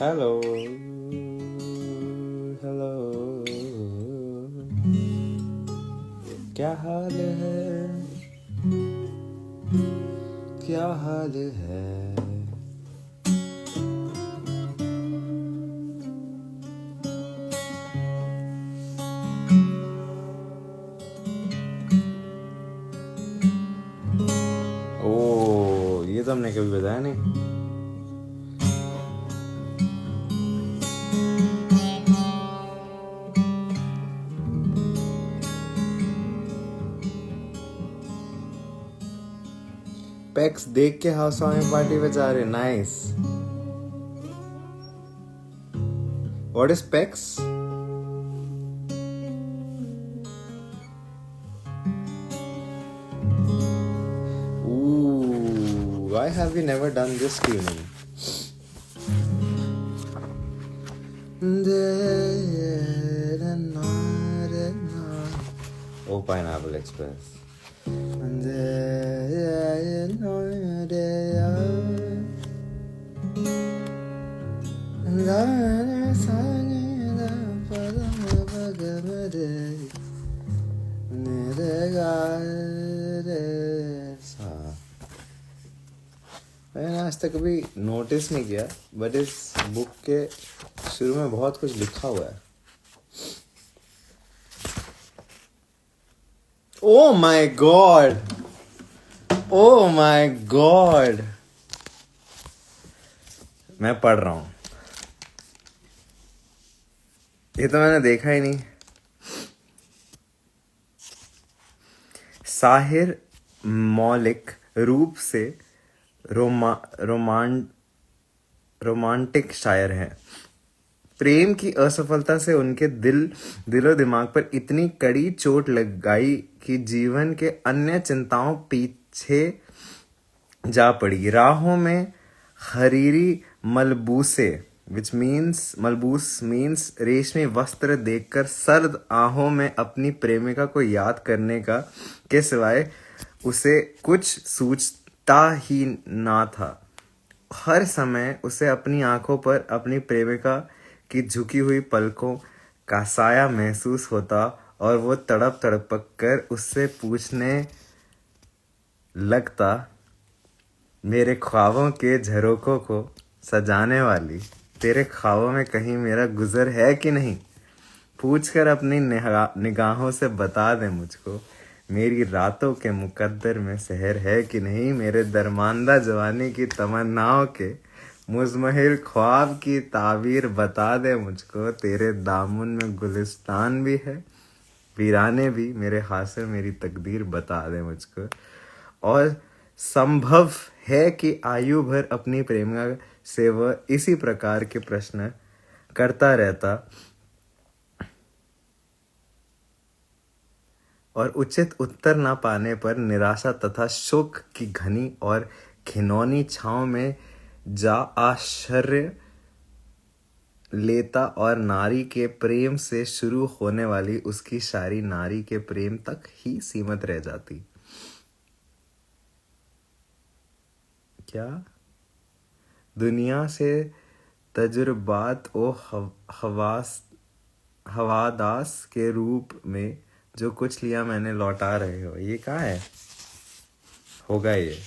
Hello hello, क्या हाल है, क्या हाल है। ओ, ये तो हमने कभी बताया नहीं। पैक्स देख के हाउस वार्मिंग पार्टी पे जा रहे। Nice. What is PACS? Why have we never done this tuning? Oh, Pineapple Express. मैंने आज तक कभी नोटिस नहीं किया, बट इस बुक के शुरू में बहुत कुछ लिखा हुआ है। Oh my God, oh my God, मैं पढ़ रहा हूं। ये तो मैंने देखा ही नहीं। साहिर मौलिक रूप से रोमांटिक शायर हैं। प्रेम की असफलता से उनके दिलो दिमाग पर इतनी कड़ी चोट लग गई कि जीवन के अन्य चिंताओं पीछे जा पड़ी। राहों में हरीरी मलबूस मीन्स रेशमी वस्त्र देखकर सर्द आहों में अपनी प्रेमिका को याद करने के सिवाय उसे कुछ सूझता ही ना था। हर समय उसे अपनी आंखों पर अपनी प्रेमिका की झुकी हुई पलकों का साया महसूस होता और वो तड़प कर उससे पूछने लगता, मेरे ख्वाबों के झरोकों को सजाने वाली, तेरे ख्वाबों में कहीं मेरा गुजर है कि नहीं। पूछकर अपनी निगाहों से बता दे मुझको, मेरी रातों के मुकद्दर में सहर है कि नहीं। मेरे दरमांदा जवानी की तमन्नाओं के मुज़महिल ख्वाब की ताबीर बता दे मुझको। तेरे दामन में गुलिस्तान भी है, वीराने भी, मेरे हासिल मेरी तकदीर बता दे मुझको। और संभव है कि आयु भर अपनी प्रेमिका से वह इसी प्रकार के प्रश्न करता रहता और उचित उत्तर न पाने पर निराशा तथा शोक की घनी और घिनौनी छांव में जा आश्रय लेता और नारी के प्रेम से शुरू होने वाली उसकी शायरी नारी के प्रेम तक ही सीमित रह जाती। क्या दुनिया से तजुर्बात ओ हवादास के रूप में जो कुछ लिया मैंने लौटा रहे हो। ये कहाँ है? होगा ये।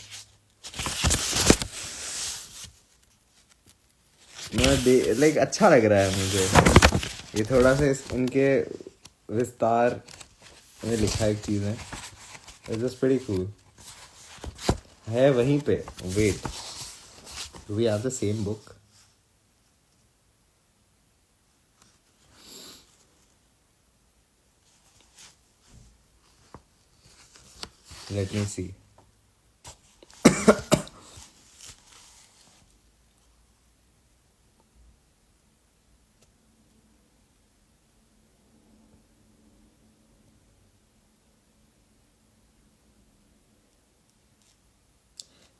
लाइक अच्छा लग रहा है मुझे। ये थोड़ा सा उनके विस्तार में लिखा एक चीज़ है। It's just pretty cool. है वहीं पे। Wait, do we have the same book? Let me see.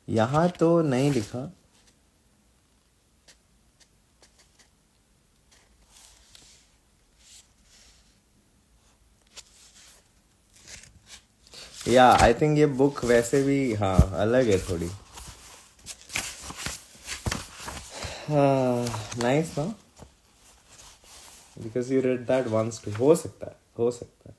यहाँ तो नहीं लिखा। या आई थिंक ये बुक वैसे भी हाँ अलग है थोड़ी। नाइस ना, because you read that once too. हो सकता है, हो सकता है.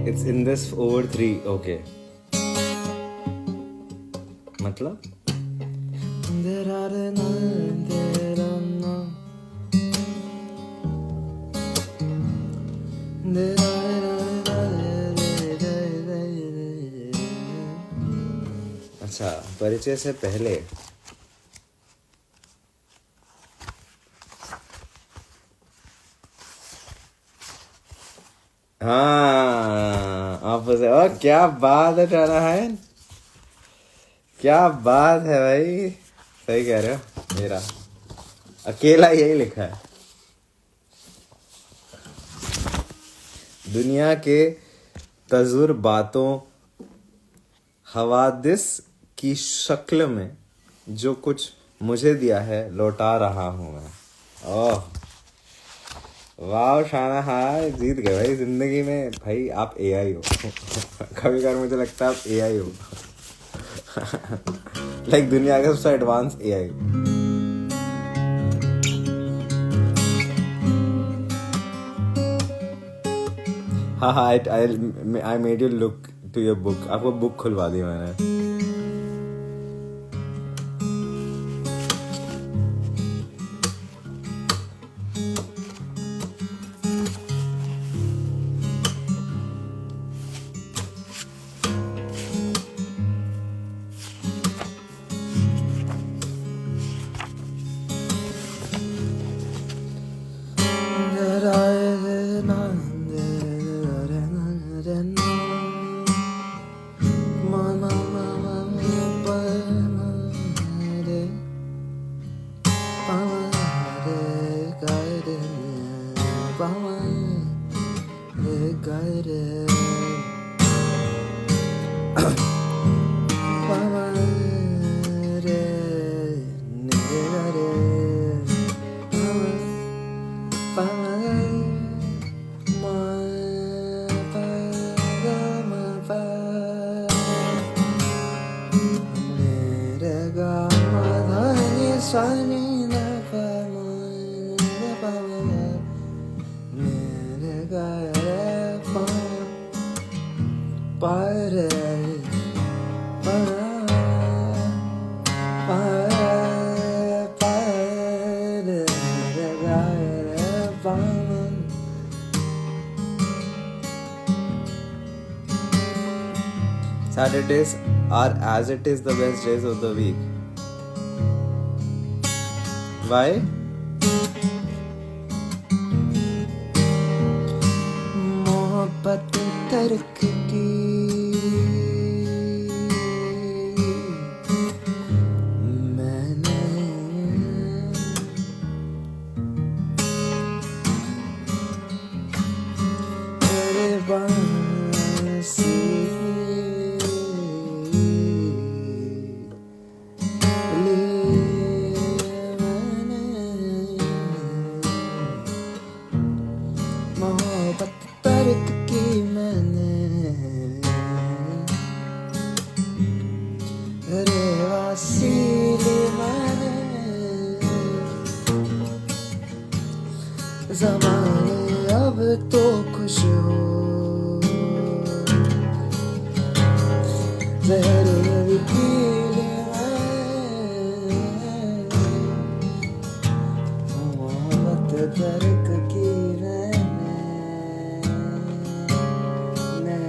It's in this over 3. Okay. मतलब अच्छा, परिचय से पहले हाँ ऑपोजिट. और क्या बात है टाना है, क्या बात है भाई, सही कह रहे हो. मेरा अकेला यही लिखा है. दुनिया के तजुर बातों हवादिस की शक्ल में जो कुछ मुझे दिया है लौटा रहा हूं मैं. ओह वाह शाना, हाँ जीत गए भाई जिंदगी में. भाई आप एआई हो. कभी कभी मुझे लगता है आप एआई हो. लाइक दुनिया का सबसे एडवांस एआई. हाँ हाँ, I made you look to your book. आपको बुक खुलवा दी मैंने. Saturdays are as it is the best days of the week. Why? मोहब्बत तर्क की मैंने तेरे बांसी ज़माने अब तो खुश हो, जहर भी पी ली मैं, मोहब्बत दर्द की रहने ने।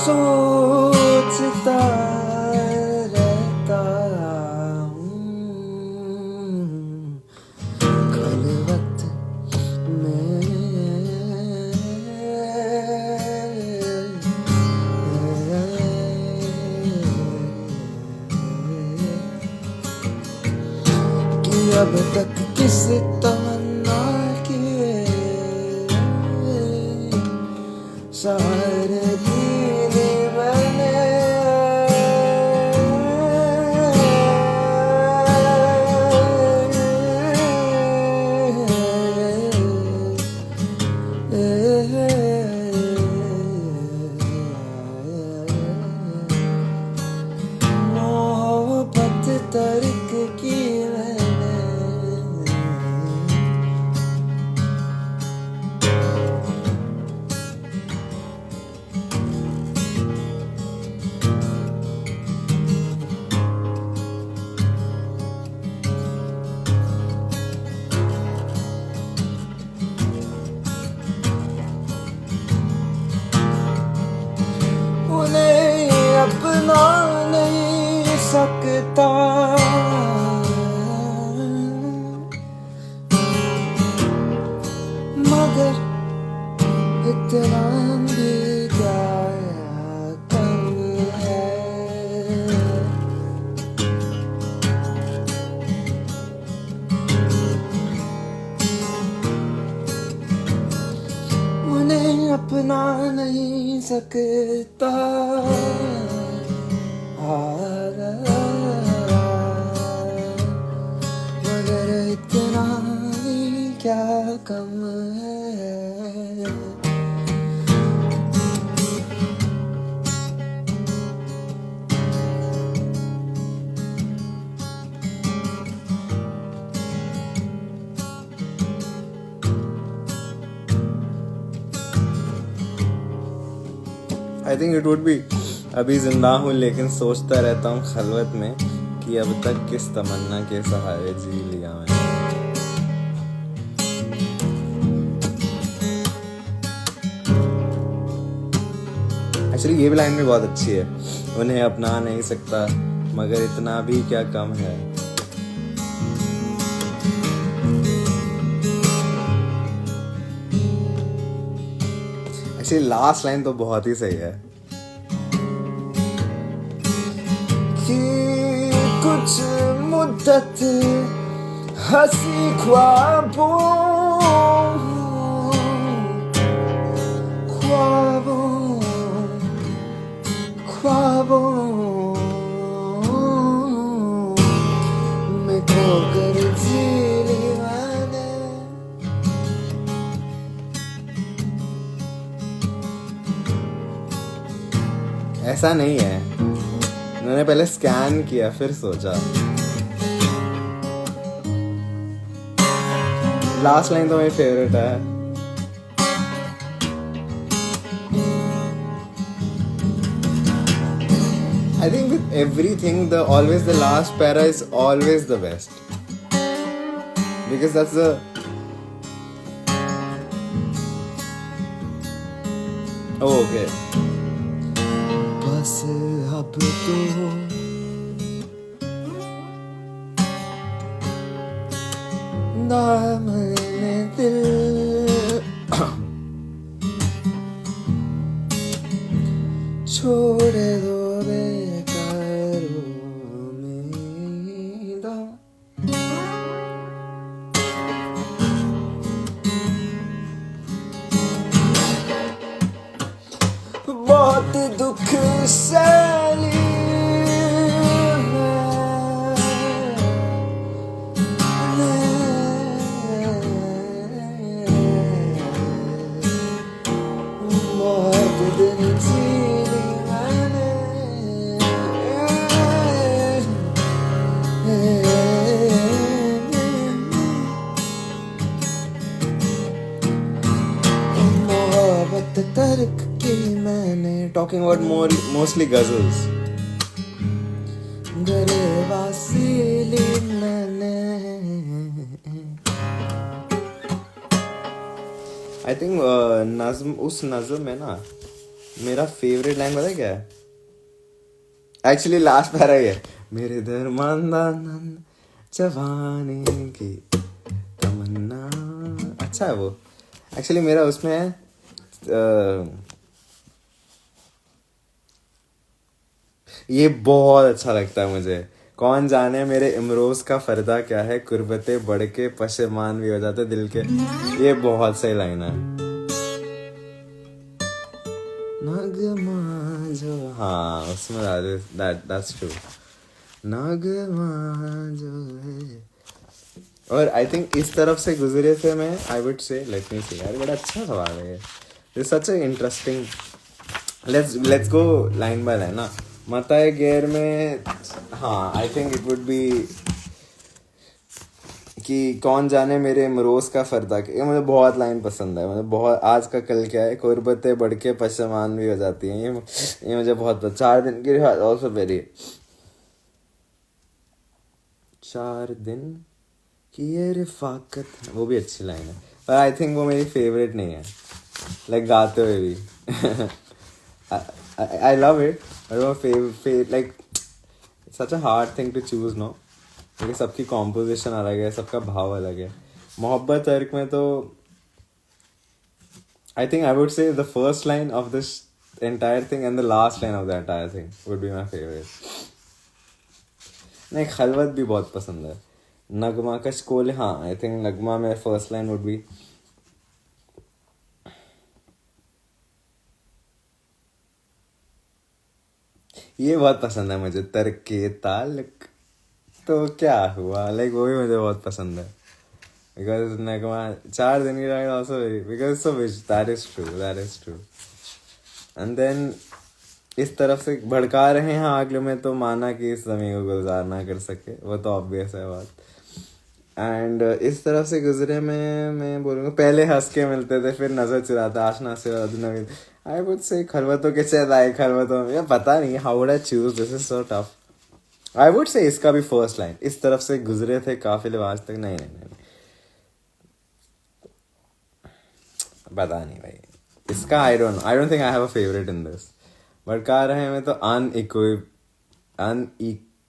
सोचता रहता हूँ खलवत में, कि अब तक किस तमन्ना के सहारे जीने मैंने, मोहब्बत तर्क की मैंने। उन्हें अपना नहीं सकता, मगर इतना भी क्या कम है। उन्हें अपना नहीं सकता, मगर इतना ही क्या कम है। आई थिंक इट वुड बी अभी जिंदा हूँ लेकिन सोचता रहता हूँ खलवत में कि अब तक किस तमन्ना के सहारे जी लिया मैंने। एक्चुअली ये भी लाइन भी बहुत अच्छी है। उन्हें अपना नहीं सकता मगर इतना भी क्या कम है। एक्चुअली लास्ट लाइन तो बहुत ही सही है कि कुछ मुद्दत हंसी ख्वाबों ख्वाबों ख्वाबों में खोकर जी ली मैंने। ऐसा नहीं है, मैंने पहले स्कैन किया फिर सोचा। लास्ट लाइन तो मेरी फेवरेट है। I think with everything, always the last para is always the best because that's the okay. बस अब तो दामने दिल छोड़ दो बहुत दुख सैली बहुत दिन जीली मैंने मोहब्बत तर्क की मैंने। Talking about mostly ghazals. I think नज़्म उस नज़्म में ना मेरा फेवरेट लाइन पता है क्या है? एक्चुअली लास्ट पैरा ही है, मेरे दरमांदा जवानी की तमन्ना। अच्छा है वो। एक्चुअली मेरा उसमें है ये बहुत अच्छा लगता है मुझे। कौन जाने मेरे इमरोज का फरदा क्या है, कुर्बते बढ़ के पशेमान भी हो जाते दिल के। ये बहुत सही लाइन है। नगमा जो, हाँ उसमें that's true। नगमा जो है। और आई थिंक इस तरफ से गुजरे थे मैं, I would say, let me सी यार, बड़ा अच्छा सवाल है ये, such a interesting. Let's go line by line ना। मताए गेर में हाँ I think it would be कि कौन जाने मेरे इमरोज का फरदा। ये मुझे बहुत लाइन पसंद है, मुझे बहुत। आज का कल क्या है, कुर्बतें बढ़ के पशेमान भी हो जाती हैं। ये मुझे बहुत 4 दिन की ऑल्सो वेरी। 4 दिन की ये रिफाकत, वो भी अच्छी लाइन है, पर आई थिंक वो मेरी फेवरेट नहीं है, लाइक गाते हुए भी। I love it, but my favorite like it's such a hard thing to choose, no? क्योंकि सबकी कॉम्पोजिशन अलग है, सबका भाव अलग है। मोहब्बत अर्क में तो I think I would say the first line of this entire thing and the last line of the entire thing would be my favorite. नहीं, खलवत भी बहुत पसंद है। नगमा का शकोल, हाँ आई थिंक नगमा में फर्स्ट लाइन वुड बी ये बहुत पसंद है मुझे। तर्क के ताल्लुक तो क्या हुआ, लाइक वो भी मुझे बहुत पसंद है। बिकॉज नगमा 4 दिन की ride also because so which that is true. And then इस तरफ से भड़का रहे हैं आग में तो माना कि इस ज़मीन को गुजार ना कर सके, वो तो ऑब्वियस है बात। एंड इस तरफ से गुजरे में मैं बोलूँगा पहले हंस के मिलते थे फिर नजर चुराते आशना से अजनबी। आई वुड से खलवतों के चेत आए खलवतों में, पता नहीं how would I choose, this is so tough. I would say इसका भी फर्स्ट लाइन, इस तरफ से गुजरे थे काफिले आज तक। नहीं पता नहीं भाई इसका। I don't think I have a favourite in this. भड़का रहे हैं मैं तो अनइक्विवोकली।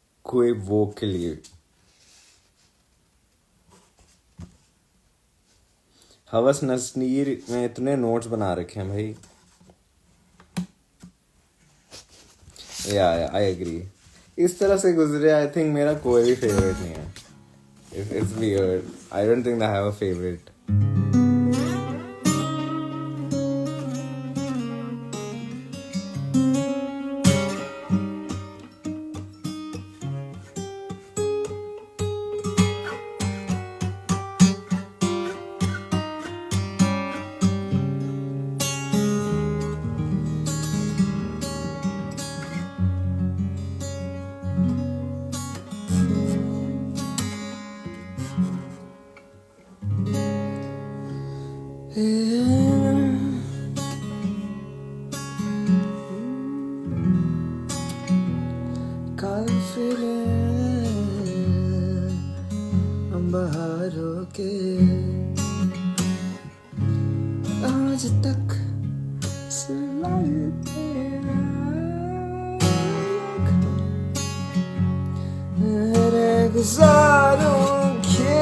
हवस नसनीर में इतने नोट्स बना रखे हैं भाई, या आई एग्री. इस तरह से गुजरे आई थिंक मेरा कोई भी फेवरेट नहीं है. It's weird. I don't think I have a favorite. बहारों के आज तक गुजारों के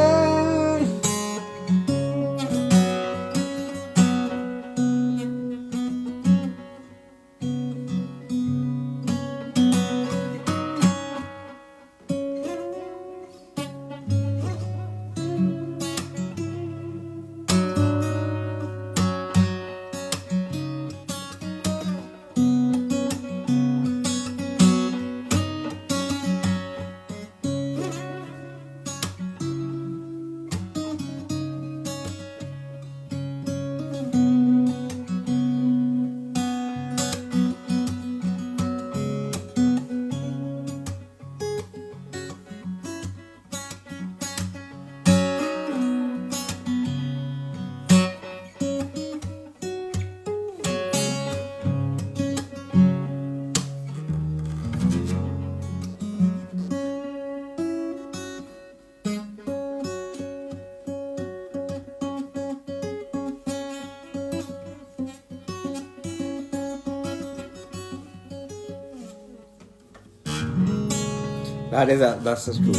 That's true.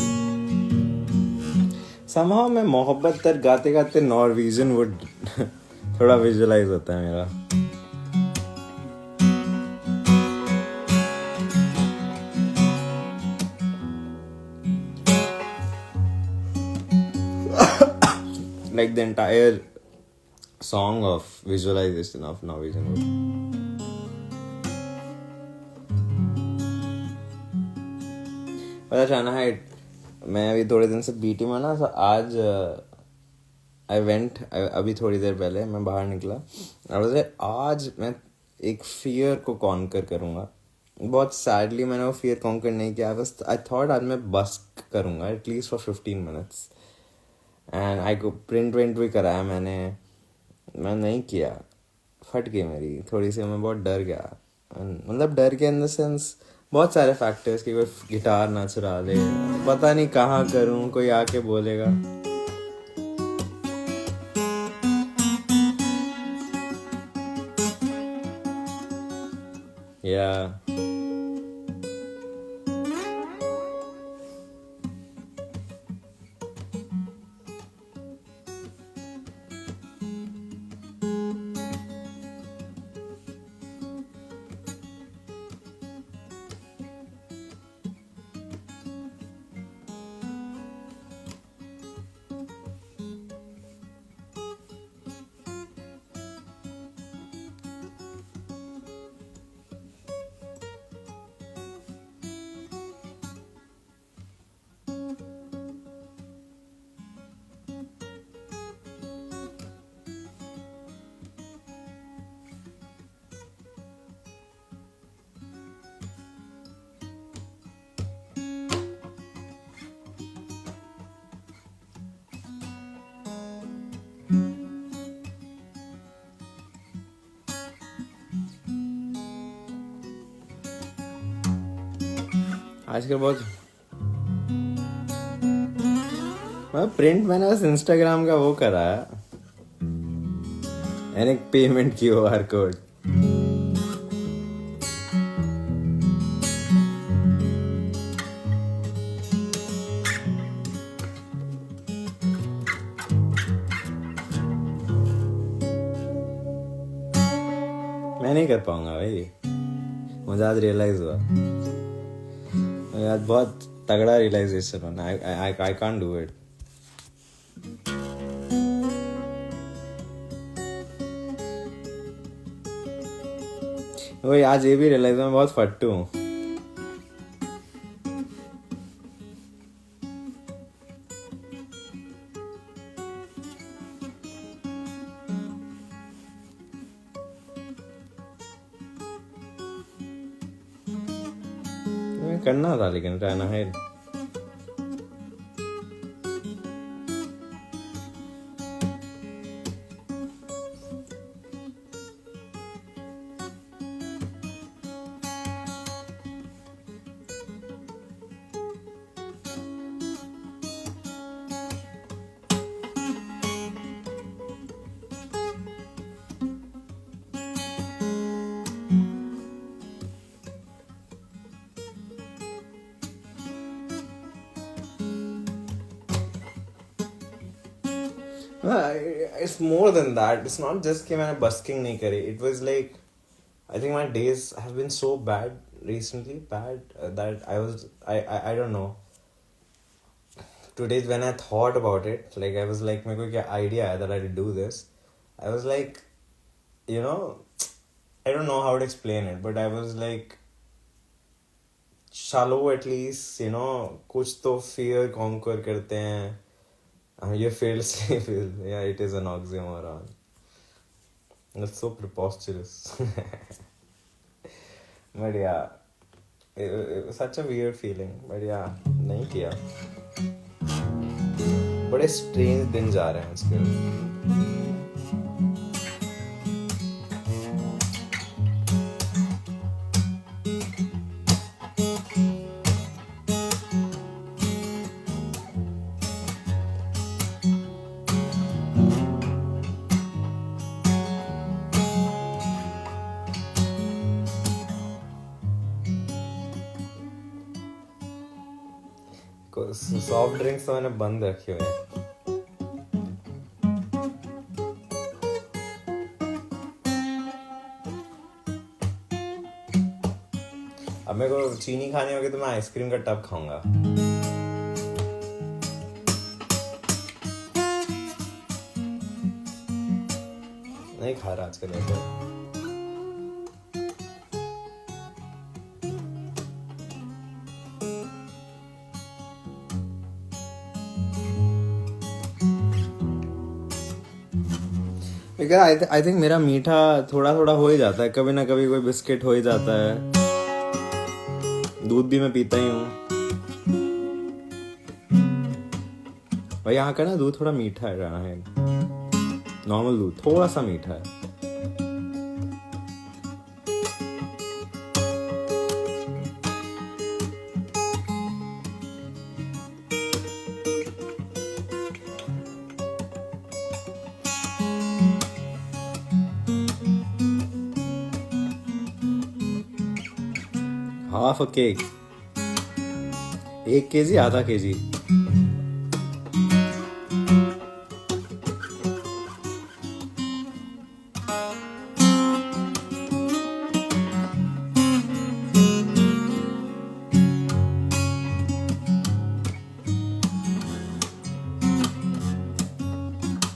Somehow मैं मोहब्बत तक गाते गाते नॉर्वेजियन वुड थोड़ा विजुअलाइज होता है मेरा. Like the entire song of visualization of Norwegian wood. पता चला है मैं अभी थोड़े दिन से बीटी में ना. आज अभी थोड़ी देर पहले मैं बाहर निकला और आज मैं एक फियर को कॉन्कर करूँगा. बहुत सैडली मैंने वो फियर कॉन्कर नहीं किया. बस आई थॉट आज मैं बस करूँगा at least for 15 minutes. And I को प्रिंट भी कराया मैंने. मैं नहीं किया. फट गई मेरी थोड़ी सी. मैं बहुत डर गया. मतलब डर के इन द सेंस बहुत सारे फैक्टर्स कि कोई गिटार ना चुरा ले. पता नहीं कहाँ करूँ. कोई आके बोलेगा. या आजकल बहुत प्रिंट मैंने बस इंस्टाग्राम का वो करा है. यानी पेमेंट QR कोड. मैं नहीं कर पाऊंगा भाई. मुझे आज रियलाइज हुआ, आज बहुत तगड़ा रियलाइजेशन हुआ। I can't do it. वही आज ये भी रियलाइज मैं बहुत फट्टू हूँ। करना था लेकिन रहना है। It's more than that. It's not just कि मैंने busking नहीं करी. It was like, I think my days have been so bad recently, that I don't know. Today when I thought about it, like I was like, मेरे को क्या idea है that I did do this. I was like, you know, I don't know how to explain it, but I was like, चलो at least, you know, कुछ तो fear conquer करते हैं. You failed sleep. Yeah, it is an oxymoron. That's so preposterous. But yeah, it was such a weird feeling. But yeah, नहीं किया. बड़े strange दिन जा रहे हैं इसके. सॉफ्ट ड्रिंक्स तो मैंने बंद रखे हुए हैं. अब मेरे को चीनी खानी होगी तो मैं आइसक्रीम का टब खाऊंगा. नहीं खा रहा आजकल ऐसे. आई थिंक मेरा मीठा थोड़ा थोड़ा हो ही जाता है. कभी ना कभी कोई बिस्किट हो ही जाता है. दूध भी मैं पीता ही हूँ भाई. यहाँ का ना दूध थोड़ा मीठा है. नॉर्मल दूध थोड़ा सा मीठा है. Half a cake. 1 kg आधा kg.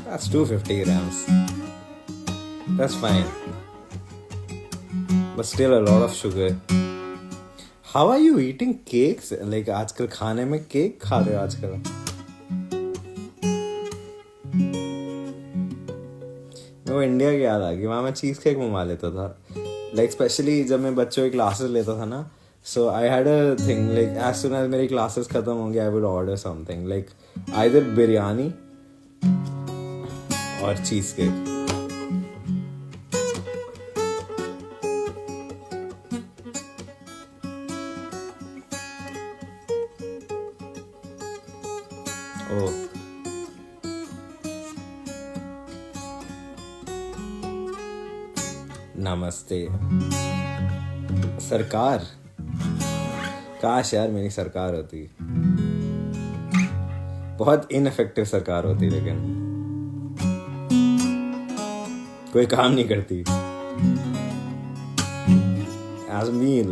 That's 250 grams. That's fine. But still a lot of sugar. How are you eating cakes? Like आजकल खाने में केक खा रहे हो आजकल. मेरे को इंडिया की याद आ गई. वहाँ मैं चीज केक मंगवा लेता था. Like स्पेशली जब मैं बच्चों की क्लासेस लेता था ना. So I had a thing like as soon as मेरी क्लासेस खत्म होंगी I would order something like either biryani और चीज केक. नमस्ते सरकार. काश यार मेरी सरकार होती. बहुत इनफेक्टिव सरकार होती लेकिन कोई काम नहीं करती. as a meal.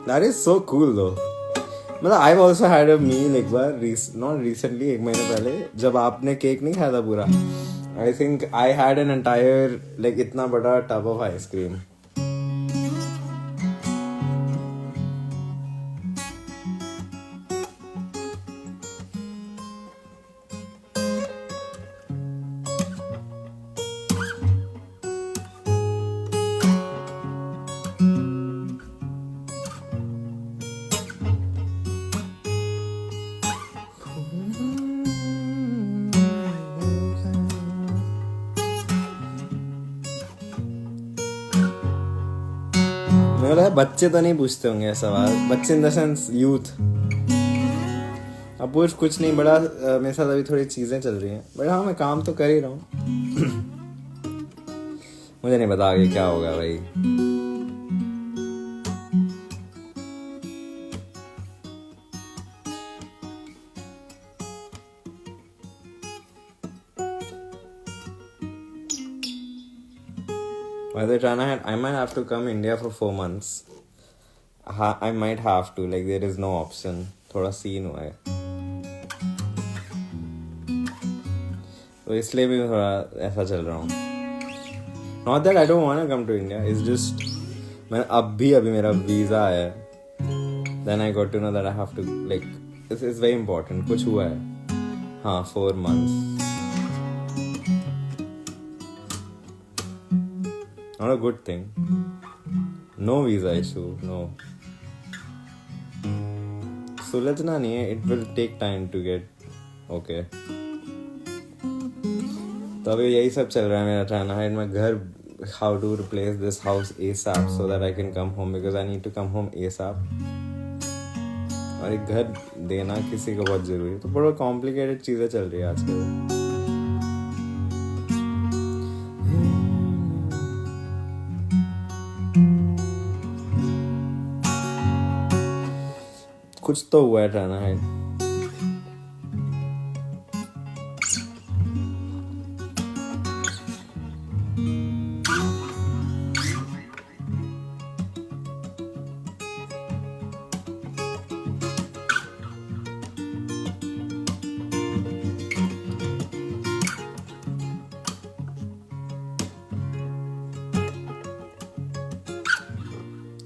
That is so cool though. मतलब I've also had a meal एक बार not recently, एक महीने पहले जब आपने केक नहीं खाया था पूरा. I think I had an entire like इतना बड़ा tub of ice cream. मेरा बच्चे तो नहीं पूछते होंगे सवाल. बच्चे इन द सेंस यूथ. अब कुछ नहीं बड़ा. मेरे साथ अभी थोड़ी चीजें चल रही हैं बट हाँ मैं काम तो कर ही रहा हूँ. मुझे नहीं पता आगे क्या होगा भाई. By the time I might have to come India for 4 months. I might have to. Like there is no option. थोड़ा सीन हुआ है. तो इसलिए भी थोड़ा ऐसा चल रहा हूँ. Not that I don't want to come to India. It's just मैं अभी मेरा वीजा है. Then I got to know that I have to like it's very important. कुछ हुआ है. हाँ 4 months. Not a good thing. No visa issue. No. सुलझना नहीं है. It will take time to get okay. तो अभी यही सब चल रहा है मेरा. ट्राइना है मैं घर. How to replace this house ASAP so that I can come home because I need to come home ASAP. और एक घर देना किसी को बहुत जरूरी है. तो बड़ा कॉम्प्लिकेटेड चीजें चल रही है आजकल. कुछ तो हुआ है ट्राइना है.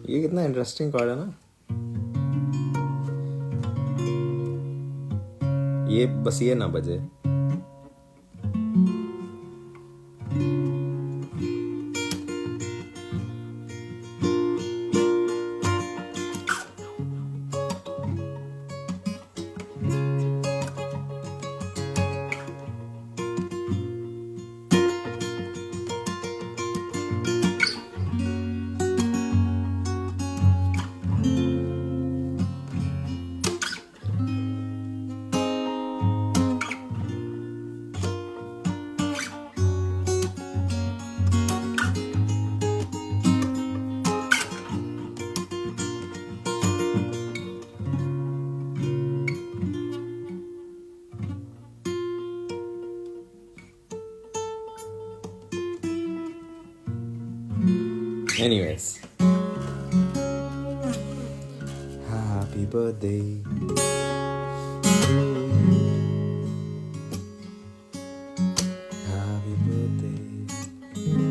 ये कितना इंटरेस्टिंग कॉर्ड है ना. ये बस ये ना बजे. Anyways, happy birthday to you. Happy birthday to you.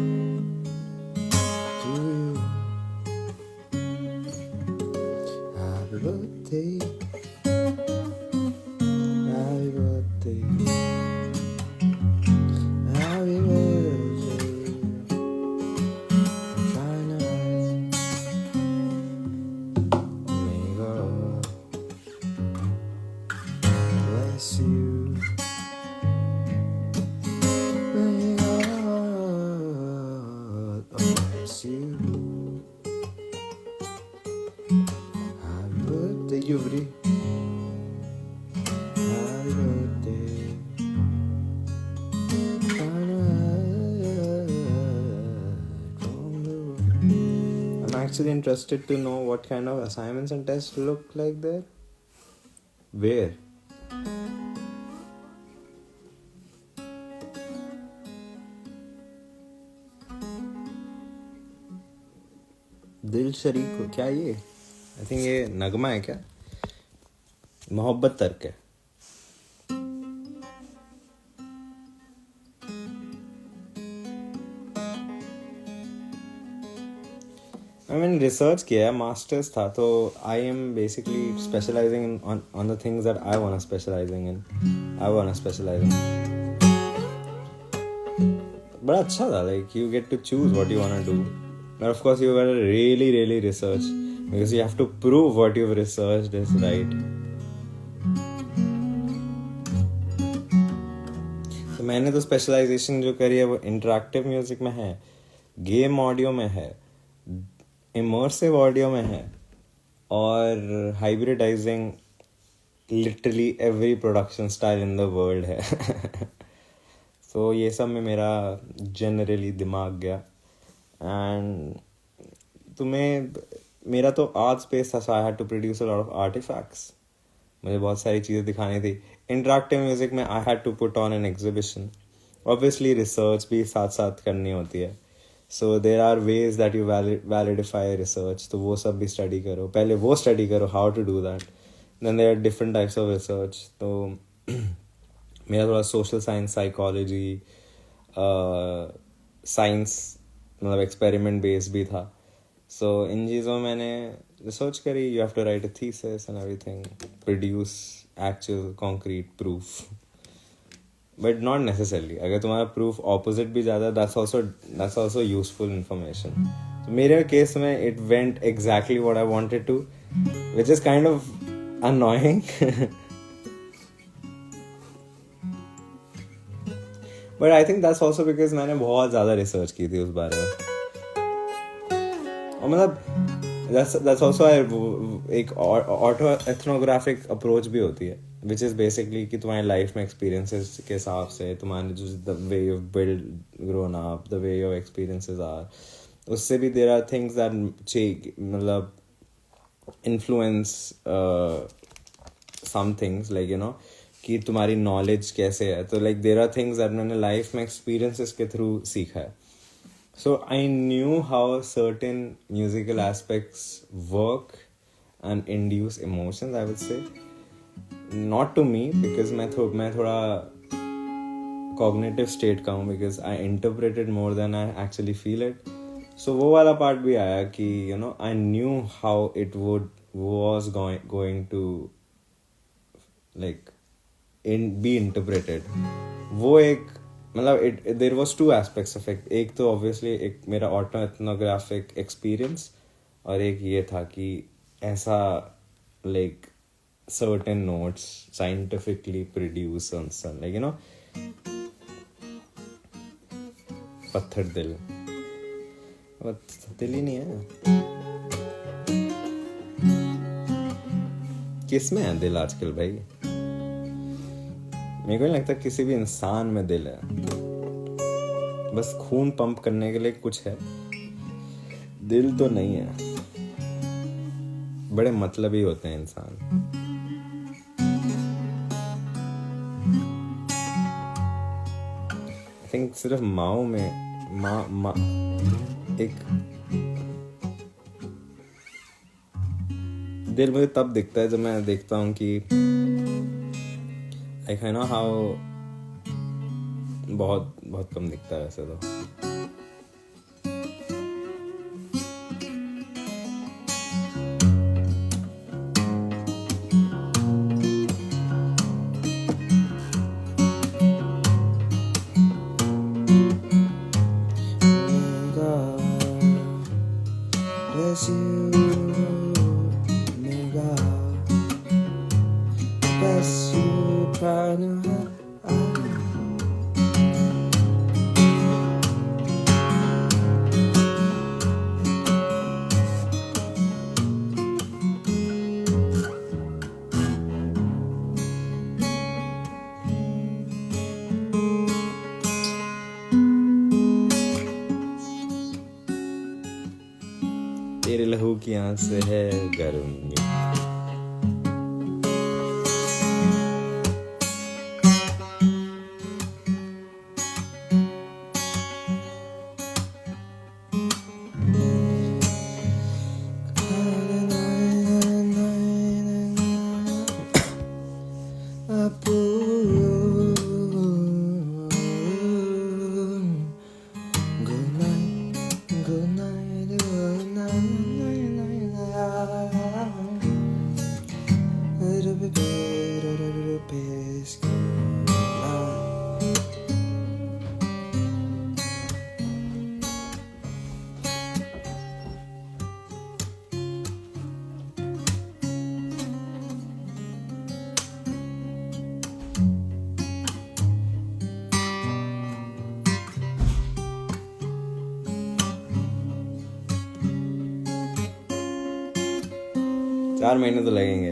Happy birthday. Happy birthday. Happy birthday. Yuvri. Happy birthday. I'm actually interested to know what kind of assignments and tests look like there. Where? दिल शरीक हो क्या ये? I think ये नगमा है क्या? मोहब्बत तर्क है। आई मीन रिसर्च किया है, मास्टर्स था, तो I am basically specialising on the things that I want specialising in. बड़ा अच्छा था, like you get to choose what you want to do, but of course you gotta really research, because you have to prove what you've researched is right. तो मैंने तो specialisation जो करी है वो इंटरैक्टिव म्यूजिक में है, गेम ऑडियो में है, इमर्सिव ऑडियो में है, और hybridising literally every production style in the world है। तो ये सब में मेरा जनरली दिमाग गया। एंड तुम्हें मेरा तो आर्ट स्पेस था, so I had to produce a lot of artefacts. मुझे बहुत सारी चीज़ें दिखानी थी। इंटरैक्टिव म्यूजिक में I had to put on an exhibition. Obviously research भी साथ साथ करनी होती है, so there are ways that you validify research, तो वो सब भी स्टडी करो। पहले वो स्टडी करो how to do that, then there are different types of research. तो मेरा थोड़ा सोशल साइंस, साइकोलॉजी, साइंस मतलब एक्सपेरिमेंट बेस्ड भी था। सो इन चीज़ों मैंने रिसर्च करी। You have to write a thesis and everything, produce actual concrete proof, but not necessarily अगर तुम्हारा प्रूफ ऑपोजिट भी ज़्यादा, दैट्स ऑल्सो यूजफुल इंफॉर्मेशन। तो मेरे केस में it went exactly what I wanted to, which is kind of unknowing. But I think that's also because मैंने बहुत ज़्यादा रिसर्च की थी उस बारे में। और मतलब दैट्स ऑल्सो एक ऑटो एथनोग्राफिक अप्रोच भी होती है, विच इज़ बेसिकली कि तुम्हारी लाइफ में एक्सपीरियंसेस के हिसाब से तुम्हारे जो the way you build grown up, the way your experiences are, उससे भी देयर आर थिंग्स दैट मतलब influence some things, like you know कि तुम्हारी नॉलेज कैसे है। तो like there are things that मैंने लाइफ में एक्सपीरियंसेस के थ्रू सीखा है। So I knew how certain musical aspects work and induce emotions, I would say. Not to me, because मैं थोड़ा cognitive state का हूँ, because I interpret it more than I actually feel it. So वो वाला part भी आया कि you know I knew how it was going to like be interpreted. वो एक मतलब there was two aspects of it. एक तो ऑब्वियसली एक मेरा ऑटो एथनोग्राफिक एक्सपीरियंस, और एक ये था कि ऐसा like certain notes scientifically produce on sun, like you know पत्थर दिल ही नहीं है। किस में है दिल आजकल भाई? मेरे को नहीं लगता किसी भी इंसान में दिल है, बस खून पंप करने के लिए कुछ है, दिल तो नहीं है। बड़े मतलबी होते हैं इंसान। आई थिंक सिर्फ माओ में एक दिल मुझे तब दिखता है जब मैं देखता हूँ कि I know how बहुत कम दिखता है ऐसे तो। तेरे लहू की आंच से है गर्मी। 4 महीने तो लगेंगे।